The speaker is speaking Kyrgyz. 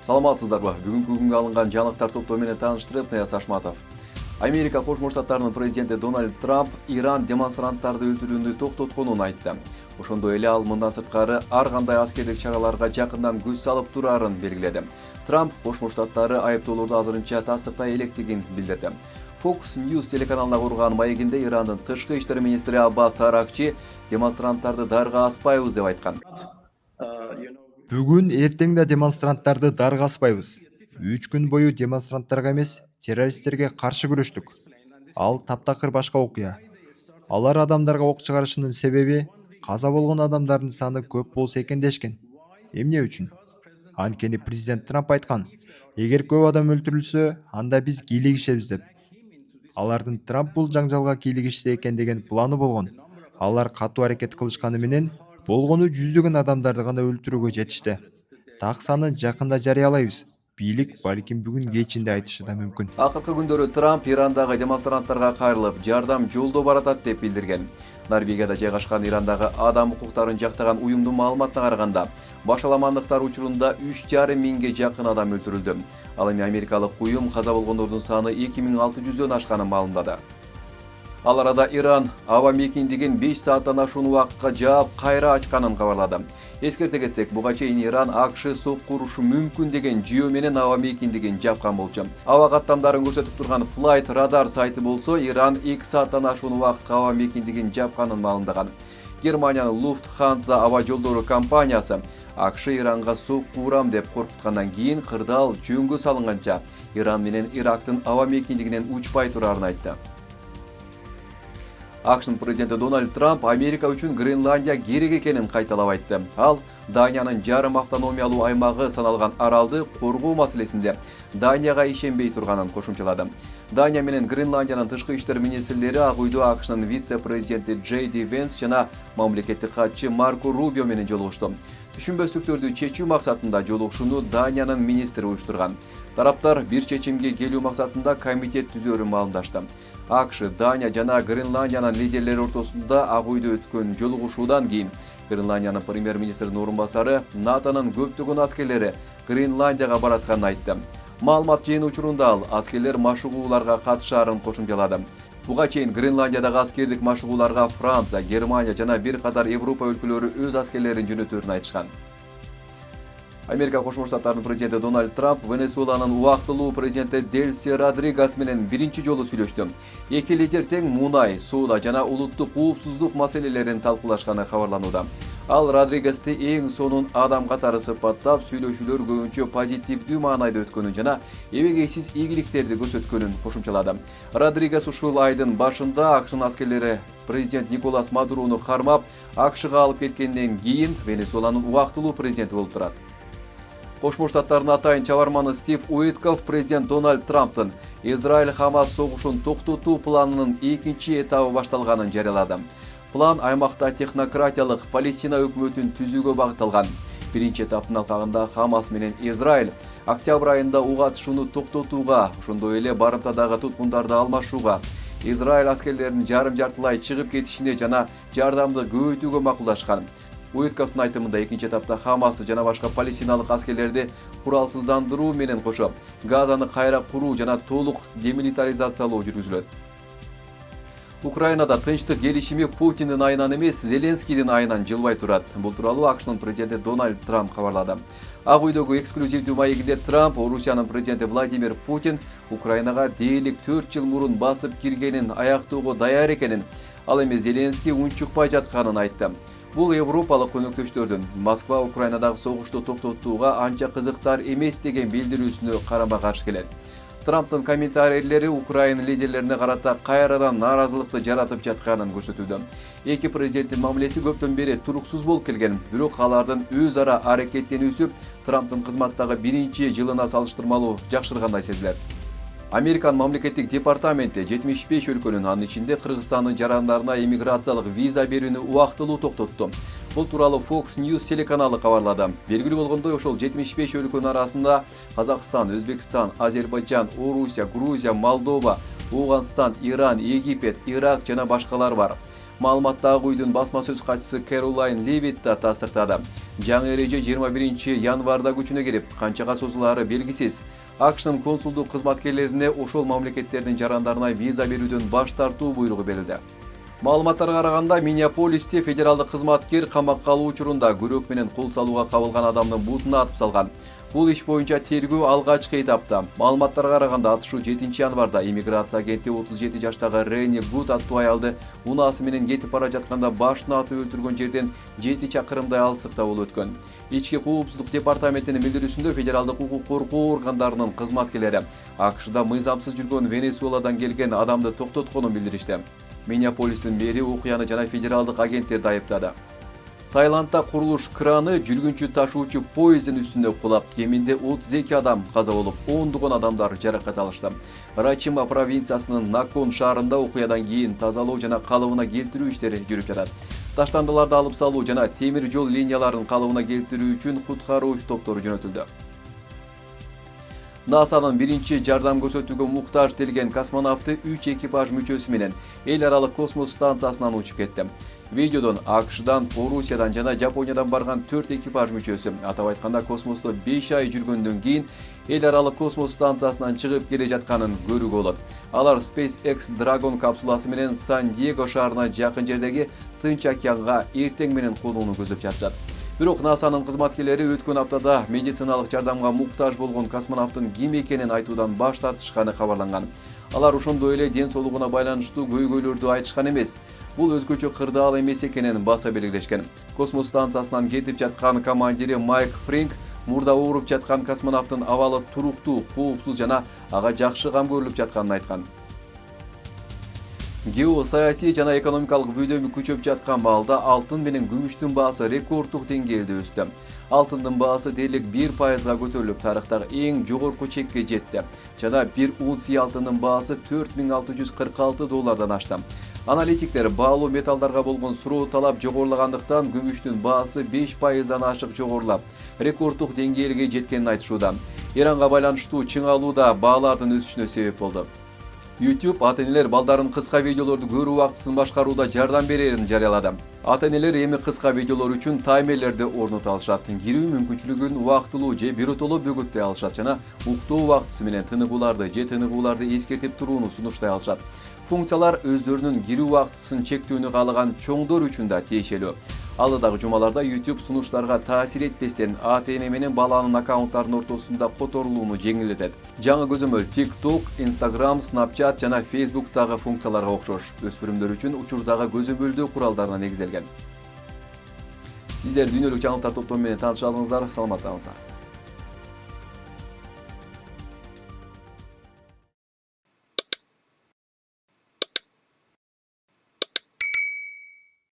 Саламатсыздарбы? Бүгүнкү күнгө алынган жаңылыктар топтоо менен тааныштырып, Нияз Ашматов. Америка Кошмо Штаттарынын президенти Дональд Трамп Иран демонстранттарды өлтүрүүнү токтотконун айтты. Ошондой эле ал мындан сырткары ар кандай аскердик чараларга жакындан көз салып турарын белгиледи. Трамп Кошмо Штаттары айыптоолорду азырынча тастыктай электигин билдирди. Fox News телеканалына курган маегинде Ирандын тышкы иштер министри Аббас Аракчи демонстранттарды дарга аспайбыз деп айткан. Бүгүн эртең да демонстранттарды дарга аспайбыз. 3 күн бою демонстранттарга эмес, террористтерге каршы күрөштүк. Ал таптакыр башка окуя. Алар адамдарга ок чыгарышынын себеби каза болгон адамдардын саны көп болсо экен дешкен. Эмне үчүн? Анткени президент Трамп айткан: эгер көп адам өлтүрүлсө, анда биз кийлигишебиз деп. Алардын Трамп бул жаңжалга кийлигишсе экен деген планы болгон. Алар катуу аракет кылышканы менен болгону жүздөгөн адамдарды гана өлтүрүүгө жетишти. Так санын жакында жарыялайбыз. Бийлик балким бүгүн кечинде айтышы да мүмкүн. Акыркы күндөрү Трамп Ирандагы демонстранттарга кайрылып, жардам жолдо баратат деп билдирген. Норвегияда жайгашкан Ирандагы адам укуктарын жактаган уюмдун маалыматына караганда, башаламандыктар учурунда 3,5 миңге жакын адам өлтүрүлдү. Ал эми америкалык уюм каза болгондордун саны 2600дөн ашканын маалымдады. Ал арада Иран аба мейкиндигин 5 сааттан ашуун убакытка жаап, кайра ачканын кабарлады. Эскерте кетсек, буга чейин Иран АКШ сокку урушу мүмкүн деген жүйө менен аба мейкиндигин жапкан болчу. Аба каттамдарын көрсөтүп турган Flight Radar сайты болсо, Иран 2 сааттан ашуун убакытка аба мейкиндигин жапканын маалымдаган. Германиянын Lufthansa аба жолдору компаниясы АКШ Иранга сокку урам деп коркуткандан кийин кырдаал жөнгө салынганча Иран менен Ирактын аба мейкиндигинен учпай турарын айтты. АКШнын президенти Дональд Трамп Америка үчүн Гренландия керек экенин кайталап айтты. Ал Даниянын жарым автономиялуу аймагы саналган аралды коргоо маселесинде Данияга ишенбей турганын кошумчалады. Дания менен Гренландиянын тышкы иштер министрлери Ак үйдө АКШнын вице-президенти Джей Ди Венс жана мамлекеттик катчы Марко Рубио менен жолугушту. Түшүнбөстүктөрдү чечүү максатында жолугушууну Даниянын министри уюштурган. Тараптар бир чечимге келүү максатында комитет түзөөрүн маалымдашты. АКШ, Дания жана Гренландиянын лидерлери ортосунда Ак үйдө өткөн жолугушуудан кийин Гренландиянын премьер-министринин орун басары НАТОнун көптөгөн аскерлери Гренландияга баратканын айтты. Маалымат жыйыны учурунда ал аскерлер машыгууларга катышаарын кошумчалады. Буга чейин Гренландиядагы аскердик машыгууларга Франция, Германия жана бир катар Европа өлкөлөрү өз аскерлерин жөнөтөөрүн айтышкан. Америка Кошмо Штаттарынын президенти Дональд Трамп Венесуэланын убактылуу президенти Дельси Родригес менен биринчи жолу сүйлөштү. Эки лидер тең мунай, соода жана улуттук коопсуздук маселелерин талкуулашканы кабарланууда. Ал Родригести эң сонун адам катары сыпаттап, сүйлөшүүлөр көбүнчө позитивдүү маанайда өткөнүн жана эбегейсиз ийгиликтерди көрсөткөнүн кошумчалады. Родригес ушул айдын башында АКШнын аскерлери президент Николас Мадурону кармап, АКШга алып кеткенден кийин Венесуэланын убактылуу президенти болуп турат. Кошмо Штаттардын атайын чабарманы Стив Уитков президент Дональд Трамптын Израиль-Хамас согушун токтотуу планынын экинчи этабы башталганын жарыялады. План аймакта технократиялык Палестина өкмөтүн түзүүгө багытталган. Биринчи этаптын алкагында Хамас менен Израиль октябрь айында уг атышууну токтотууга, ошондой эле барымтадагы туткундарды алмашууга, Израиль аскерлеринин жарым-жартылай чыгып кетишине жана жардамды көбөйтүүгө макулдашкан. Уитковдун айтымында экинчи этапта Хамасты жана башка палестиналык аскерлерди куралсыздандыруу менен кошо Газаны кайра куруу жана толук демилитаризациялоо жүргүзүлөт. Украинада тынчтык келишими Путиндин айынан эмес, Зеленскийдин айынан жылбай турат. Бул тууралуу АКШнын президенти Дональд Трамп кабарлады. Ак үйдөгү эксклюзивдүү маегинде Трамп Орусиянын президенти Владимир Путин Украинага дээрлик 4 жыл мурун басып киргенин аяктоого даяр экенин, ал эми Зеленский унчукпай жатканын айтты. Бул европалык өнөктөштөрдүн Москва Украинадагы согушту токтотууга анча кызыктар эмес деген билдирүүсүнө карама-каршы келет. Трамптын комментарийлери Украина лидерлерине карата кайрадан нааразылыкты жаратып жатканын көрсөтүүдө. Эки президенттин мамилеси көптөн бери туруксуз болуп келген, бирок алардын өз ара аракеттенүүсү Трамптын кызматтагы биринчи жылына салыштырмалуу жакшыргандай сезилет. Американын мамлекеттик департаменти 75 өлкөнүн, анын ичинде Кыргызстандын жарандарына иммиграциялык виза берүүнү убактылуу токтотту. Бул тууралуу Fox News телеканалы кабарлады. Белгилүү болгондой, ошол 75 өлкөнүн арасында Казакстан, Өзбекстан, Азербайджан, Орусия, Грузия, Молдова, Ауганстан, Иран, Египет, Ирак жана башкалар бар. Маалыматты Ак үйдүн басма сөз катчысы Кэролайн Левитт да тастыктады. Жаңы эреже 21 январда күчүнө кирип, канчага созулаары белгисиз. AQShtын консулдук кызматкерлерине ошол мамлекеттердин жарандарына виза берүүдөн баш тартуу буйругу берилди. Маалыматтарга караганда, Миннеаполисте федералдык кызматкер камакка алуу учурунда күрөк менен кол салууга кабылган адамдын бутуна атып салган. Бул иш боюнча тергөө алгачкы этапта. Маалыматтарга караганда, атышуу 7 январда иммиграция агенти 37 жаштагы Рени Гуд аттуу аялды унаасы менен кетип бара жатканда башына атып өлтүргөн жерден 7 чакырымдай алыстыкта болуп өткөн. Ички коопсуздук департаментинин билдирүүсүндө федералдык укук коргоо органдарынын кызматкерлери AQShда мыйзамсыз жүргөн Венесуэладан келген адамды токтотконун билдиришти. Миннеаполистин мэри окуяны жана федералдык агенттерди айыптады. Таиландда курулуш краны жүргүнчү ташуучу поезддин үстүндө кулап, кеминде 32 адам каза болуп, ондогон адамдар жаракат алышты. Рачима провинциясынын Након шаарында окуядан кийин тазалоо жана калыбына келтирүү иштери жүрүп жатат. Таштандыларды алып салуу жана темир жол линияларын калыбына келтирүү үчүн куткаруу топтору жөнөтүлдү. НАСАнын биринчи жардам көрсөтүүгө муктаж делген космонавты 3 экипаж мүчөсү менен эл аралык космос станциясынан учуп кетти. Видеодон AQShдан, Орусиядан жана Жапониядан барган 4 экипаж мүчөсү, атап айтканда космосто 5 ай жүргөндөн кийин эл аралык космос станциясынан чыгып келе жатканын көрүүгө болот. Алар SpaceX Dragon капсуласы менен Сан-Диего шаарына жакын жердеги Тынч океанга эртең менен конууну көздөп жатышат. Бирок НАСАнын кызматкерлери өткөн аптада медициналык жардамга муктаж болгон космонавттын ким экенин айтуудан баш тартышканы кабарланган. Алар ошондой эле ден соолугуна байланыштуу көйгөйлөрдү айтышкан эмес. Бул өзгөчө кырдаал эмес экенин баса белгилешкен. Космос станциясынан кетип жаткан командири Майк Фринк мурда ооруп жаткан космонавттын абалы туруктуу, коопсуз жана ага жакшы кам көрүлүп жатканын айткан. Геосаясий жана экономикалык бүйдөмү күчөп жаткан маалда алтын менен күмүштүн баасы рекорддук деңгээлде өстү. Алтындын баасы дээрлик 1%га көтөрүлүп, тарыхтагы эң жогорку чекке жетти. Жана 1 унция алтындын баасы $4646 ашты. Аналитиктер баалуу металлдарга болгон суроо талап жогорулагандыктан күмүштүн баасы 5%дан ашык жогорулап, рекорддук деңгээлге жеткенин айтышууда. Иранга байланыштуу чыңалуу да баалардын өсүшүнө себеп болду. YouTube ата-энелер балдарын кыска видеолорду көрүү убактысын башкарууда жардам берерин жарыялады. Ата-энелер эми кыска видеолор үчүн таймерлерди орнотуп алышат. Кирүү мүмкүнчүлүгүн убактылуу же биротоло бөгөттөй алышат жана уктоо убактысы менен тыныгууларды эскертип турууну сунуштай алышат. Функциялар өздөрүнүн кирүү убактысын чектөөнү каалаган чоңдор үчүн да тиешелүү. Алдыдагы жумаларда YouTube сунуштарга таасир этпестен ата-эне менен баланын аккаунттарынын ортосунда которулууну жеңилдетет. Жаңы көзөмөл TikTok, Instagram, Snapchat жана Facebook'тагы функцияларга окшош. Өспүрүмдөр үчүн учурдагы көзөмөлдөө куралдарына негизделген. Сиздер дүйнөлүк жаңылыктар топтому менен тааныша алыңыздар. Саламатта калыңыздар.